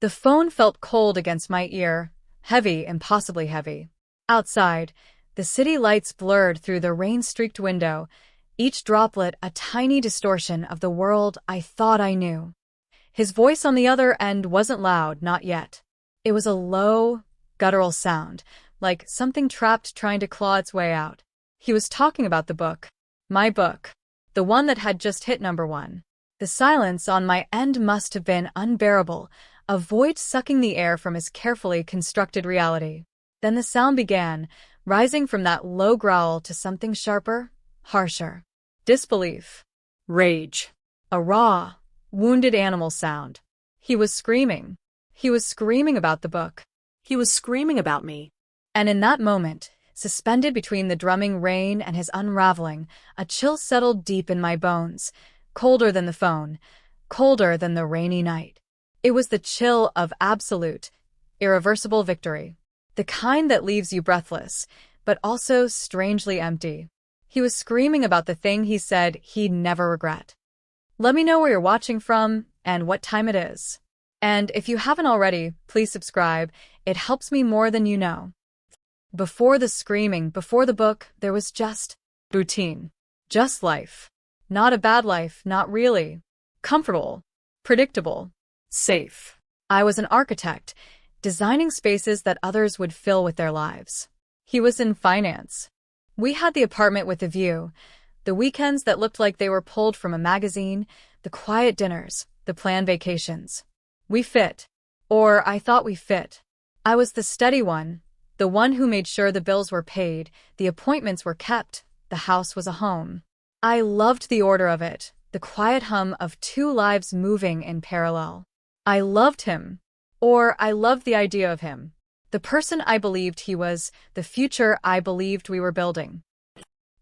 The phone felt cold against my ear, heavy, impossibly heavy. Outside, the city lights blurred through the rain-streaked window, each droplet a tiny distortion of the world I thought I knew. His voice on the other end wasn't loud, not yet. It was a low, guttural sound, like something trapped trying to claw its way out. He was talking about the book. My book. The one that had just hit #1. The silence on my end must have been unbearable, a void sucking the air from his carefully constructed reality. Then the sound began, rising from that low growl to something sharper, harsher. Disbelief. Rage. A raw, wounded animal sound. He was screaming. He was screaming about the book. He was screaming about me. And in that moment, suspended between the drumming rain and his unraveling, a chill settled deep in my bones, colder than the phone, colder than the rainy night. It was the chill of absolute, irreversible victory. The kind that leaves you breathless, but also strangely empty. He was screaming about the thing he said he'd never regret. Let me know where you're watching from and what time it is. And if you haven't already, please subscribe. It helps me more than you know. Before the screaming, before the book, there was just routine. Just life. Not a bad life, not really. Comfortable. Predictable. Safe. I was an architect, designing spaces that others would fill with their lives. He was in finance. We had the apartment with the view, the weekends that looked like they were pulled from a magazine, the quiet dinners, the planned vacations. We fit. Or I thought we fit. I was the steady one, the one who made sure the bills were paid, the appointments were kept, the house was a home. I loved the order of it, the quiet hum of two lives moving in parallel. I loved him. Or I loved the idea of him. The person I believed he was, the future I believed we were building.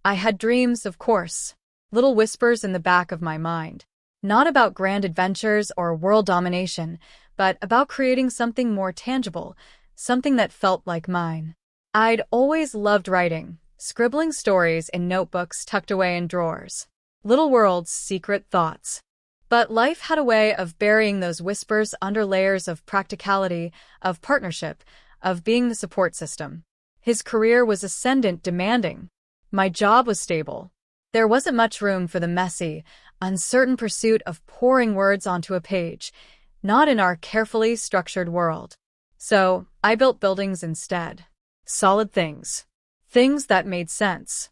I had dreams, of course. Little whispers in the back of my mind. Not about grand adventures or world domination, but about creating something more tangible, something that felt like mine. I'd always loved writing, scribbling stories in notebooks tucked away in drawers. Little worlds, secret thoughts. But life had a way of burying those whispers under layers of practicality, of partnership, of being the support system. His career was ascendant, demanding. My job was stable. There wasn't much room for the messy, uncertain pursuit of pouring words onto a page, not in our carefully structured world. So, I built buildings instead. Solid things. Things that made sense.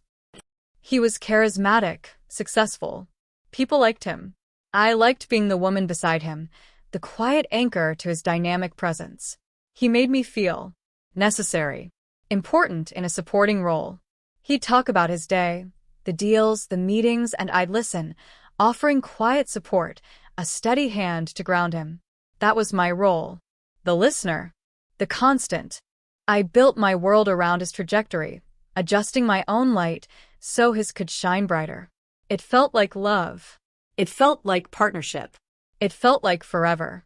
He was charismatic, successful. People liked him. I liked being the woman beside him, the quiet anchor to his dynamic presence. He made me feel necessary, important in a supporting role. He'd talk about his day, the deals, the meetings, and I'd listen, offering quiet support, a steady hand to ground him. That was my role. The listener. The constant. I built my world around his trajectory, adjusting my own light so his could shine brighter. It felt like love. It felt like partnership. It felt like forever.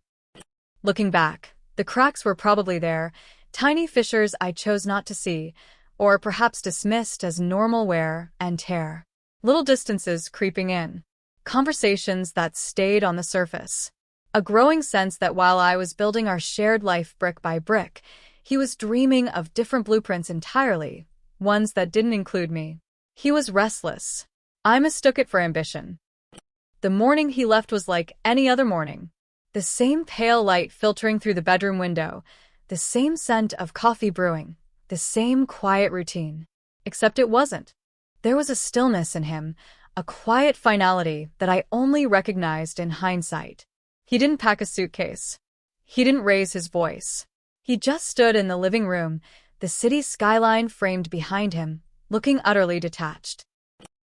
Looking back, the cracks were probably there, tiny fissures I chose not to see, or perhaps dismissed as normal wear and tear. Little distances creeping in. Conversations that stayed on the surface. A growing sense that while I was building our shared life brick by brick, he was dreaming of different blueprints entirely, ones that didn't include me. He was restless. I mistook it for ambition. The morning he left was like any other morning. The same pale light filtering through the bedroom window, the same scent of coffee brewing, the same quiet routine. Except it wasn't. There was a stillness in him, a quiet finality that I only recognized in hindsight. He didn't pack a suitcase. He didn't raise his voice. He just stood in the living room, the city skyline framed behind him, looking utterly detached.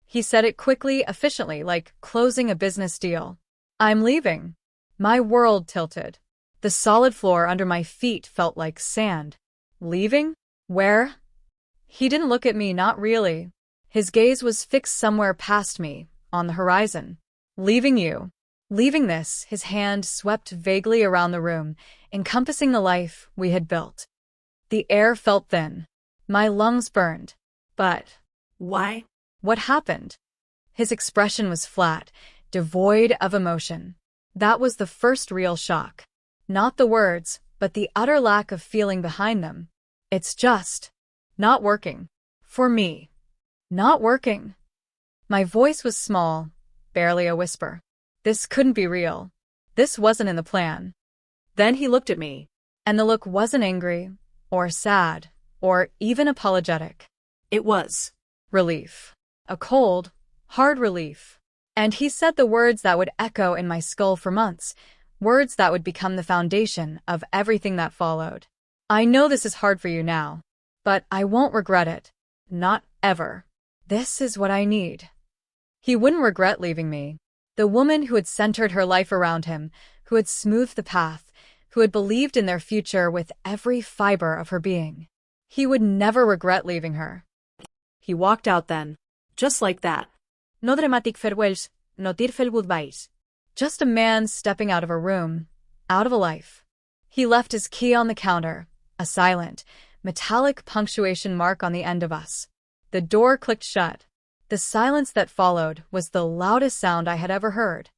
He said it quickly, efficiently, like closing a business deal. I'm leaving. My world tilted. The solid floor under my feet felt like sand. Leaving? Where? He didn't look at me, not really. His gaze was fixed somewhere past me, on the horizon. Leaving you. Leaving this, his hand swept vaguely around the room, encompassing the life we had built. The air felt thin. My lungs burned. But why? What happened? His expression was flat, devoid of emotion. That was the first real shock. Not the words, but the utter lack of feeling behind them. It's just not working. For me. Not working. My voice was small, barely a whisper. This couldn't be real. This wasn't in the plan. Then he looked at me. And the look wasn't angry, or sad, or even apologetic. It was Relief. A cold, hard relief. And he said the words that would echo in my skull for months, words that would become the foundation of everything that followed. I know this is hard for you now, but I won't regret it. Not ever. This is what I need. He wouldn't regret leaving me. The woman who had centered her life around him, who had smoothed the path, who had believed in their future with every fiber of her being. He would never regret leaving her. He walked out then, just like that. No dramatic farewells, no tearful goodbyes. Just a man stepping out of a room, out of a life. He left his key on the counter, a silent, metallic punctuation mark on the end of us. The door clicked shut. The silence that followed was the loudest sound I had ever heard.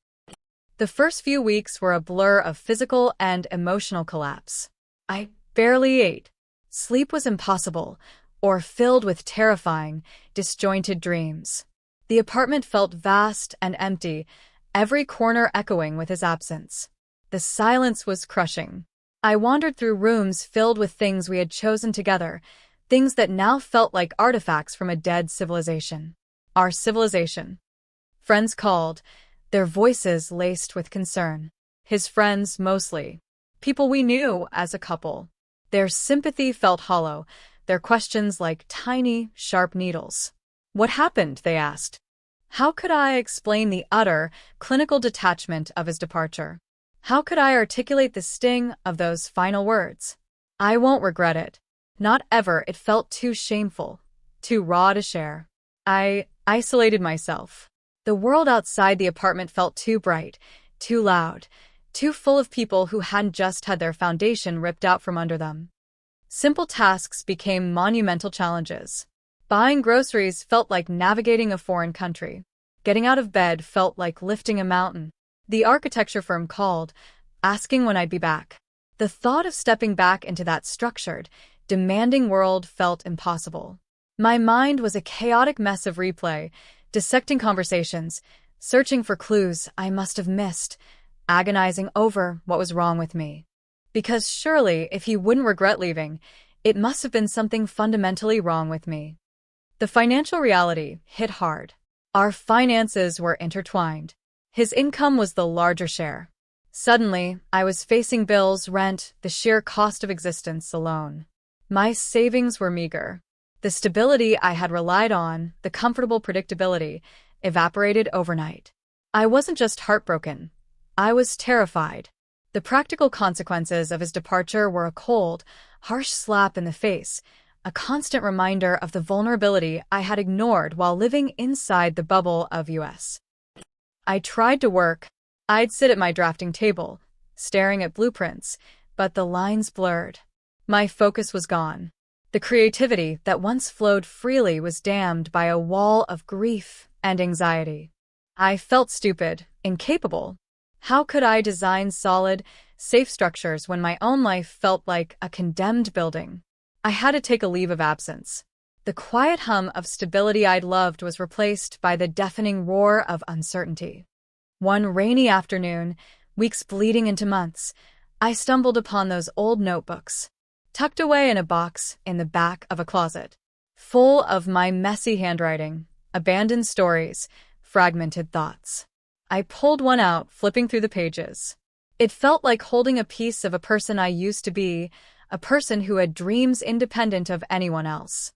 The first few weeks were a blur of physical and emotional collapse. I barely ate. Sleep was impossible, or filled with terrifying, disjointed dreams. The apartment felt vast and empty, every corner echoing with his absence. The silence was crushing. I wandered through rooms filled with things we had chosen together, things that now felt like artifacts from a dead civilization. Our civilization. Friends called, their voices laced with concern. His friends, mostly. People we knew as a couple. Their sympathy felt hollow, their questions like tiny, sharp needles. What happened, they asked. How could I explain the utter, clinical detachment of his departure? How could I articulate the sting of those final words? I won't regret it. Not ever. It felt too shameful, too raw to share. I isolated myself. The world outside the apartment felt too bright, too loud, too full of people who hadn't just had their foundation ripped out from under them. Simple tasks became monumental challenges. Buying groceries felt like navigating a foreign country. Getting out of bed felt like lifting a mountain. The architecture firm called, asking when I'd be back. The thought of stepping back into that structured, demanding world felt impossible. My mind was a chaotic mess of replay, dissecting conversations, searching for clues I must have missed, agonizing over what was wrong with me. Because surely, if he wouldn't regret leaving, it must have been something fundamentally wrong with me. The financial reality hit hard. Our finances were intertwined. His income was the larger share. Suddenly, I was facing bills, rent, the sheer cost of existence alone. My savings were meager. The stability I had relied on, the comfortable predictability, evaporated overnight. I wasn't just heartbroken. I was terrified. The practical consequences of his departure were a cold, harsh slap in the face, a constant reminder of the vulnerability I had ignored while living inside the bubble of US. I tried to work. I'd sit at my drafting table, staring at blueprints, but the lines blurred. My focus was gone. The creativity that once flowed freely was dammed by a wall of grief and anxiety. I felt stupid, incapable. How could I design solid, safe structures when my own life felt like a condemned building? I had to take a leave of absence. The quiet hum of stability I'd loved was replaced by the deafening roar of uncertainty. One rainy afternoon, weeks bleeding into months, I stumbled upon those old notebooks, tucked away in a box in the back of a closet, full of my messy handwriting, abandoned stories, fragmented thoughts. I pulled one out, flipping through the pages. It felt like holding a piece of a person I used to be, a person who had dreams independent of anyone else.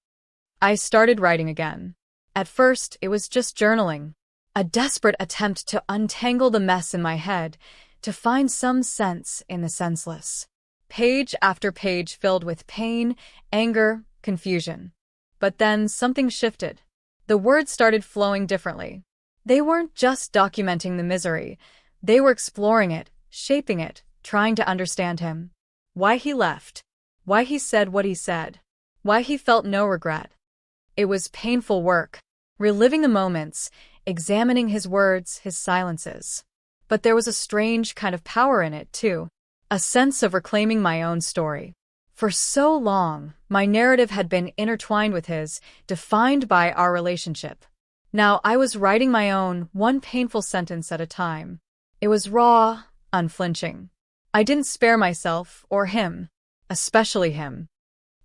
I started writing again. At first, it was just journaling, a desperate attempt to untangle the mess in my head, to find some sense in the senseless. Page after page filled with pain, anger, confusion. But then something shifted. The words started flowing differently. They weren't just documenting the misery. They were exploring it, shaping it, trying to understand him. Why he left. Why he said what he said. Why he felt no regret. It was painful work, reliving the moments, examining his words, his silences. But there was a strange kind of power in it, too. a sense of reclaiming my own story. For so long, my narrative had been intertwined with his, defined by our relationship. Now I was writing my own, one painful sentence at a time. It was raw, unflinching. I didn't spare myself or him, especially him.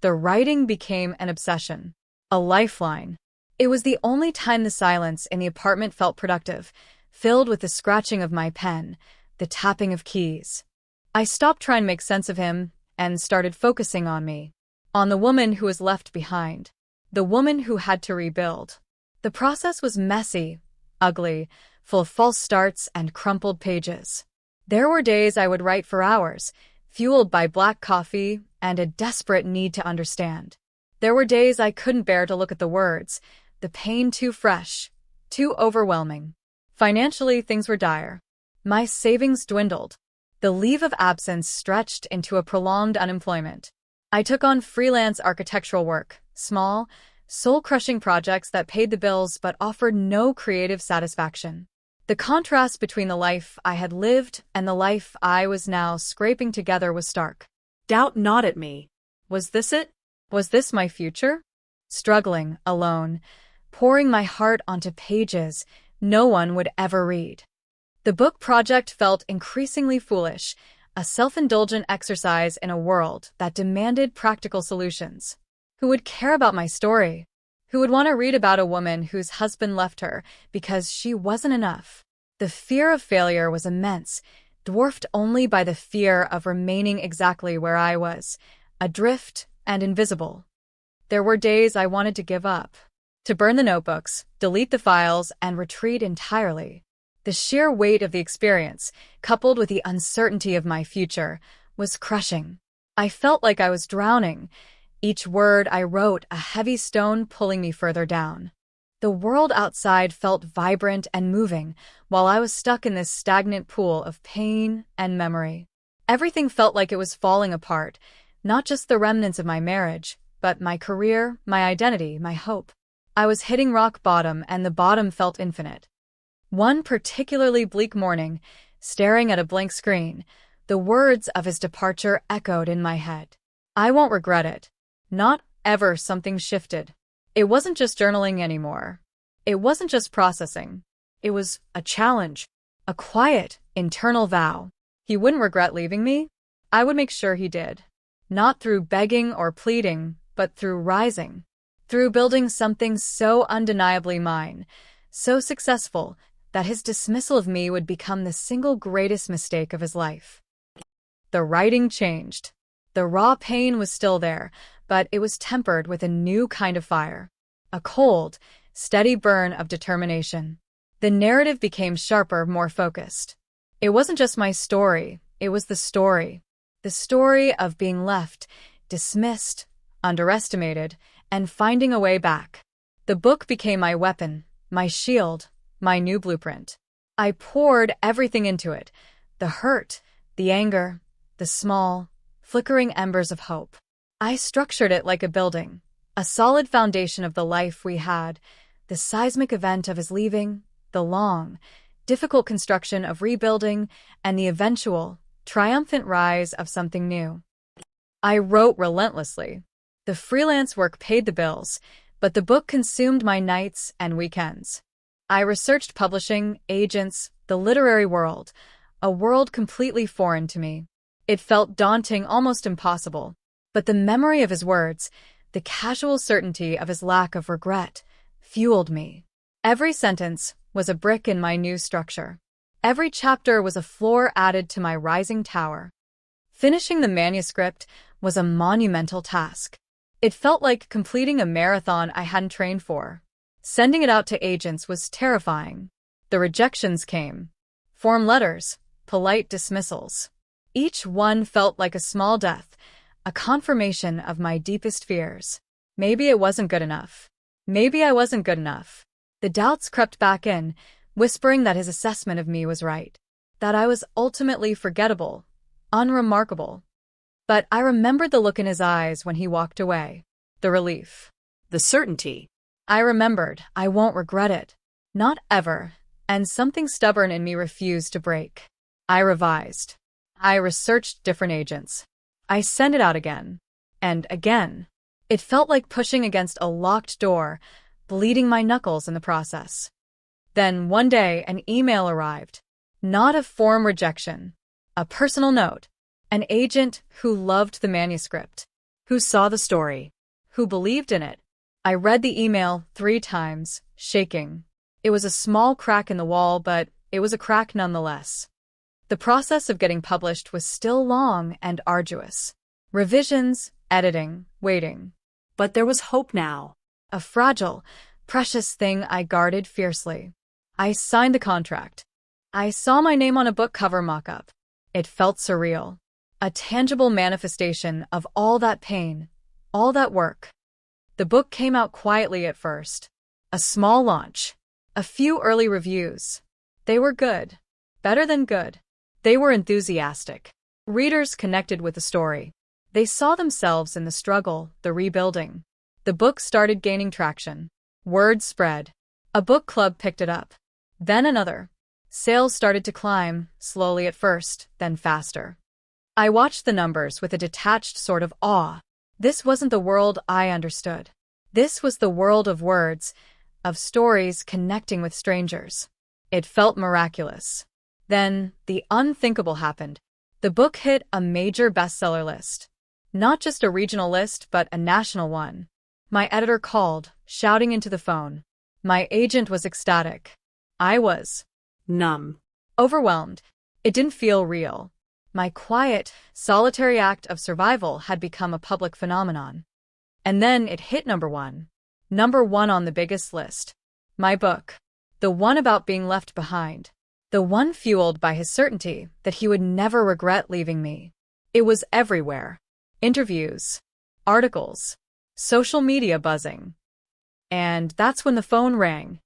The writing became an obsession, a lifeline. It was the only time the silence in the apartment felt productive, filled with the scratching of my pen, the tapping of keys. I stopped trying to make sense of him and started focusing on me, on the woman who was left behind, the woman who had to rebuild. The process was messy, ugly, full of false starts and crumpled pages. There were days I would write for hours, fueled by black coffee and a desperate need to understand. There were days I couldn't bear to look at the words, the pain too fresh, too overwhelming. Financially, things were dire. My savings dwindled. The leave of absence stretched into a prolonged unemployment. I took on freelance architectural work, small, soul-crushing projects that paid the bills but offered no creative satisfaction. The contrast between the life I had lived and the life I was now scraping together was stark. Doubt gnawed at me. Was this it? Was this my future? Struggling, alone, pouring my heart onto pages no one would ever read. The book project felt increasingly foolish, a self-indulgent exercise in a world that demanded practical solutions. Who would care about my story? Who would want to read about a woman whose husband left her because she wasn't enough? The fear of failure was immense, dwarfed only by the fear of remaining exactly where I was, adrift and invisible. There were days I wanted to give up, to burn the notebooks, delete the files, and retreat entirely. The sheer weight of the experience, coupled with the uncertainty of my future, was crushing. I felt like I was drowning, each word I wrote a heavy stone pulling me further down. The world outside felt vibrant and moving, while I was stuck in this stagnant pool of pain and memory. Everything felt like it was falling apart, not just the remnants of my marriage, but my career, my identity, my hope. I was hitting rock bottom, and the bottom felt infinite. One particularly bleak morning, staring at a blank screen, the words of his departure echoed in my head. I won't regret it. Not ever. Something shifted. It wasn't just journaling anymore. It wasn't just processing. It was a challenge, a quiet, internal vow. He wouldn't regret leaving me. I would make sure he did. Not through begging or pleading, but through rising. Through building something so undeniably mine, so successful, that his dismissal of me would become the single greatest mistake of his life. The writing changed. The raw pain was still there, but it was tempered with a new kind of fire. A cold, steady burn of determination. The narrative became sharper, more focused. It wasn't just my story, it was the story. The story of being left, dismissed, underestimated, and finding a way back. The book became my weapon, my shield, my new blueprint. I poured everything into it, the hurt, the anger, the small, flickering embers of hope. I structured it like a building, a solid foundation of the life we had, the seismic event of his leaving, the long, difficult construction of rebuilding, and the eventual, triumphant rise of something new. I wrote relentlessly. The freelance work paid the bills, but the book consumed my nights and weekends. I researched publishing, agents, the literary world, a world completely foreign to me. It felt daunting, almost impossible. But the memory of his words, the casual certainty of his lack of regret, fueled me. Every sentence was a brick in my new structure. Every chapter was a floor added to my rising tower. Finishing the manuscript was a monumental task. It felt like completing a marathon I hadn't trained for. Sending it out to agents was terrifying. The rejections came. Form letters, polite dismissals. Each one felt like a small death, a confirmation of my deepest fears. Maybe it wasn't good enough. Maybe I wasn't good enough. The doubts crept back in, whispering that his assessment of me was right, that I was ultimately forgettable, unremarkable. But I remembered the look in his eyes when he walked away. The relief. The certainty. I remembered, I won't regret it. Not ever. And something stubborn in me refused to break. I revised. I researched different agents. I sent it out again. And again. It felt like pushing against a locked door, bleeding my knuckles in the process. Then one day an email arrived. Not a form rejection. A personal note. An agent who loved the manuscript. Who saw the story? Who believed in it. I read the email 3 times, shaking. It was a small crack in the wall, but it was a crack nonetheless. The process of getting published was still long and arduous. Revisions, editing, waiting. But there was hope now. A fragile, precious thing I guarded fiercely. I signed the contract. I saw my name on a book cover mock-up. It felt surreal. A tangible manifestation of all that pain, all that work. The book came out quietly at first. A small launch. A few early reviews. They were good. Better than good. They were enthusiastic. Readers connected with the story. They saw themselves in the struggle, the rebuilding. The book started gaining traction. Word spread. A book club picked it up. Then another. Sales started to climb, slowly at first, then faster. I watched the numbers with a detached sort of awe. This wasn't the world I understood. This was the world of words, of stories connecting with strangers. It felt miraculous. Then, the unthinkable happened. The book hit a major bestseller list. Not just a regional list, but a national one. My editor called, shouting into the phone. My agent was ecstatic. I was numb. Overwhelmed. It didn't feel real. My quiet, solitary act of survival had become a public phenomenon. And then it hit number 1. Number 1 on the biggest list. My book. The one about being left behind. The one fueled by his certainty that he would never regret leaving me. It was everywhere. Interviews. Articles. Social media buzzing. And that's when the phone rang.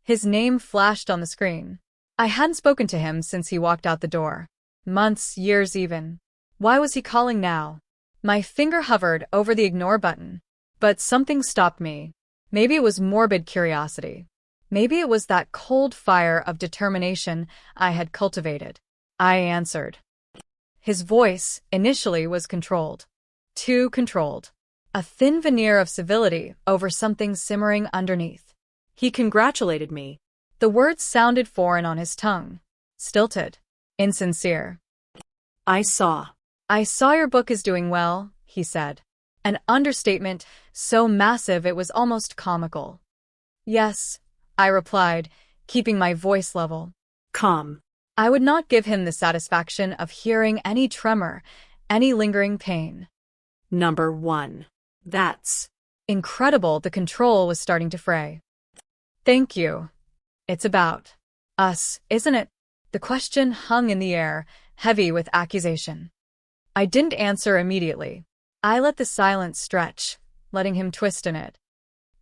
His name flashed on the screen. I hadn't spoken to him since he walked out the door. Months, years even. Why was he calling now? My finger hovered over the ignore button. But something stopped me. Maybe it was morbid curiosity. Maybe it was that cold fire of determination I had cultivated. I answered. His voice, initially, was controlled. Too controlled. A thin veneer of civility over something simmering underneath. He congratulated me. The words sounded foreign on his tongue. Stilted. Insincere. I saw your book is doing well, he said. An understatement so massive it was almost comical. Yes, I replied, keeping my voice level. Calm. I would not give him the satisfaction of hearing any tremor, any lingering pain. Number 1. That's incredible. The control was starting to fray. Thank you. It's about us, isn't it? The question hung in the air, heavy with accusation. I didn't answer immediately. I let the silence stretch, letting him twist in it.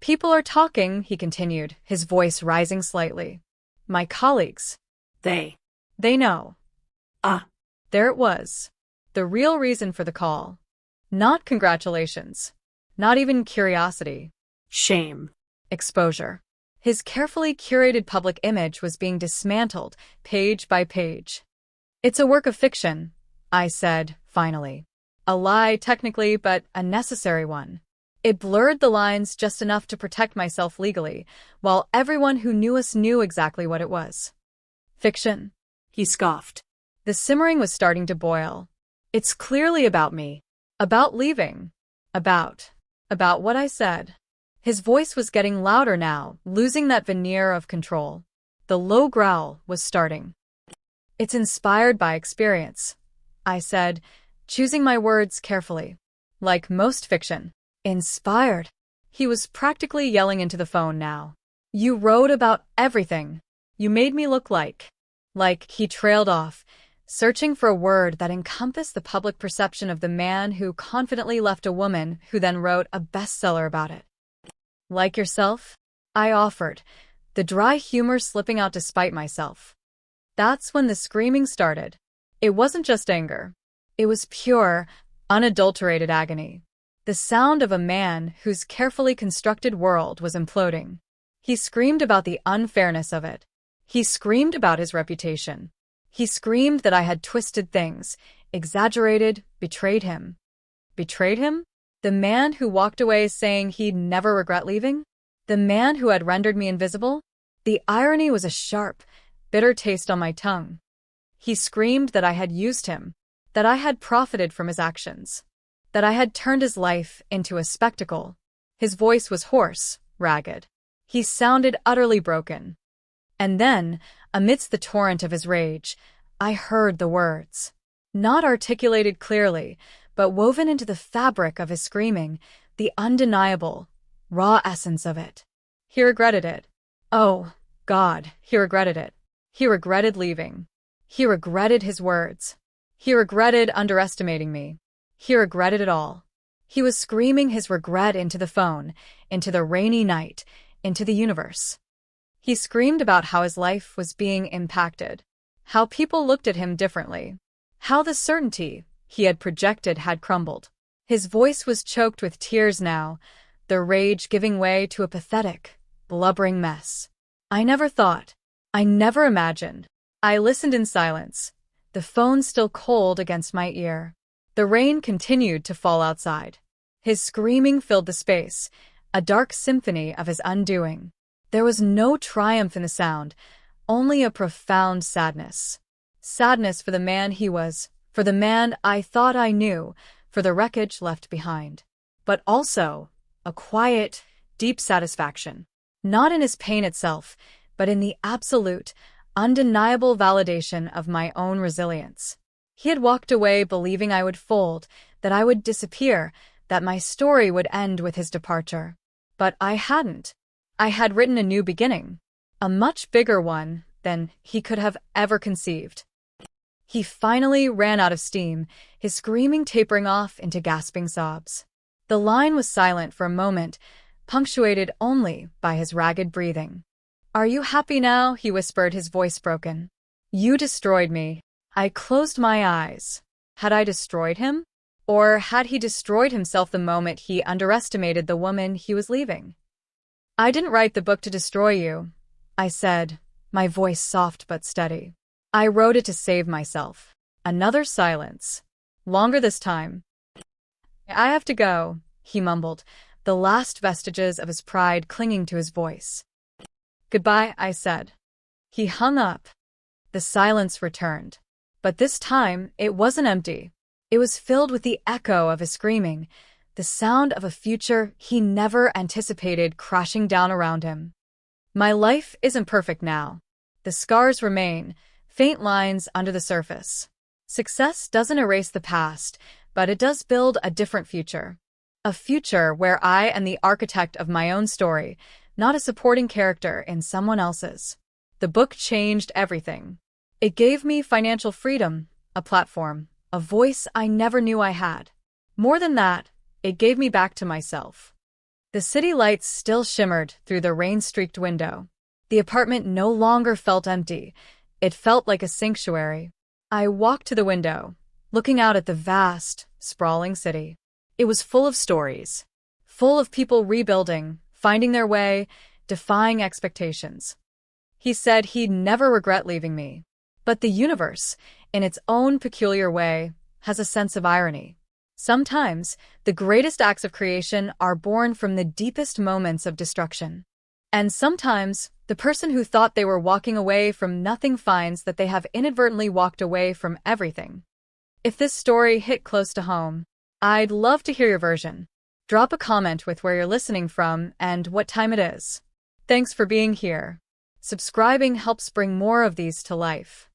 People are talking, he continued, his voice rising slightly. My colleagues. They know. There it was. The real reason for the call. Not congratulations. Not even curiosity. Shame. Exposure. His carefully curated public image was being dismantled, page by page. It's a work of fiction, I said, finally. A lie, technically, but a necessary one. It blurred the lines just enough to protect myself legally, while everyone who knew us knew exactly what it was. Fiction. He scoffed. The simmering was starting to boil. It's clearly about me. About leaving. About what I said. His voice was getting louder now, losing that veneer of control. The low growl was starting. It's inspired by experience, I said, choosing my words carefully. Like most fiction. Inspired. He was practically yelling into the phone now. You wrote about everything. You made me look like. He trailed off, searching for a word that encompassed the public perception of the man who confidently left a woman who then wrote a bestseller about it. Like yourself? I offered, the dry humor slipping out despite myself. That's when the screaming started. It wasn't just anger. It was pure, unadulterated agony. The sound of a man whose carefully constructed world was imploding. He screamed about the unfairness of it. He screamed about his reputation. He screamed that I had twisted things, exaggerated, betrayed him. Betrayed him? The man who walked away saying he'd never regret leaving? The man who had rendered me invisible? The irony was a sharp, bitter taste on my tongue. He screamed that I had used him, that I had profited from his actions, that I had turned his life into a spectacle. His voice was hoarse, ragged. He sounded utterly broken. And then, amidst the torrent of his rage, I heard the words. Not articulated clearly, but woven into the fabric of his screaming, the undeniable, raw essence of it. He regretted it. Oh, God, he regretted it. He regretted leaving. He regretted his words. He regretted underestimating me. He regretted it all. He was screaming his regret into the phone, into the rainy night, into the universe. He screamed about how his life was being impacted, how people looked at him differently, how the certainty he had projected had crumbled. His voice was choked with tears now, the rage giving way to a pathetic, blubbering mess. I never thought. I never imagined. I listened in silence, the phone still cold against my ear. The rain continued to fall outside. His screaming filled the space, a dark symphony of his undoing. There was no triumph in the sound, only a profound sadness. Sadness for the man he was, for the man I thought I knew, for the wreckage left behind. But also a quiet, deep satisfaction. Not in his pain itself, but in the absolute, undeniable validation of my own resilience. He had walked away believing I would fold, that I would disappear, that my story would end with his departure. But I hadn't. I had written a new beginning, a much bigger one than he could have ever conceived. He finally ran out of steam, his screaming tapering off into gasping sobs. The line was silent for a moment, punctuated only by his ragged breathing. "Are you happy now?" he whispered, his voice broken. "You destroyed me." I closed my eyes. Had I destroyed him? Or had he destroyed himself the moment he underestimated the woman he was leaving? "I didn't write the book to destroy you," I said, my voice soft but steady. "I wrote it to save myself." Another silence. Longer this time. "I have to go," he mumbled, the last vestiges of his pride clinging to his voice. "Goodbye," I said. He hung up. The silence returned. But this time, it wasn't empty. It was filled with the echo of his screaming, the sound of a future he never anticipated crashing down around him. My life isn't perfect now. The scars remain, faint lines under the surface. Success doesn't erase the past, but it does build a different future. A future where I am the architect of my own story, not a supporting character in someone else's. The book changed everything. It gave me financial freedom, a platform, a voice I never knew I had. More than that, it gave me back to myself. The city lights still shimmered through the rain-streaked window. The apartment no longer felt empty. It felt like a sanctuary. I walked to the window, looking out at the vast, sprawling city. It was full of stories, full of people rebuilding, finding their way, defying expectations. He said he'd never regret leaving me. But the universe, in its own peculiar way, has a sense of irony. Sometimes, the greatest acts of creation are born from the deepest moments of destruction. And sometimes, the person who thought they were walking away from nothing finds that they have inadvertently walked away from everything. If this story hit close to home, I'd love to hear your version. Drop a comment with where you're listening from and what time it is. Thanks for being here. Subscribing helps bring more of these to life.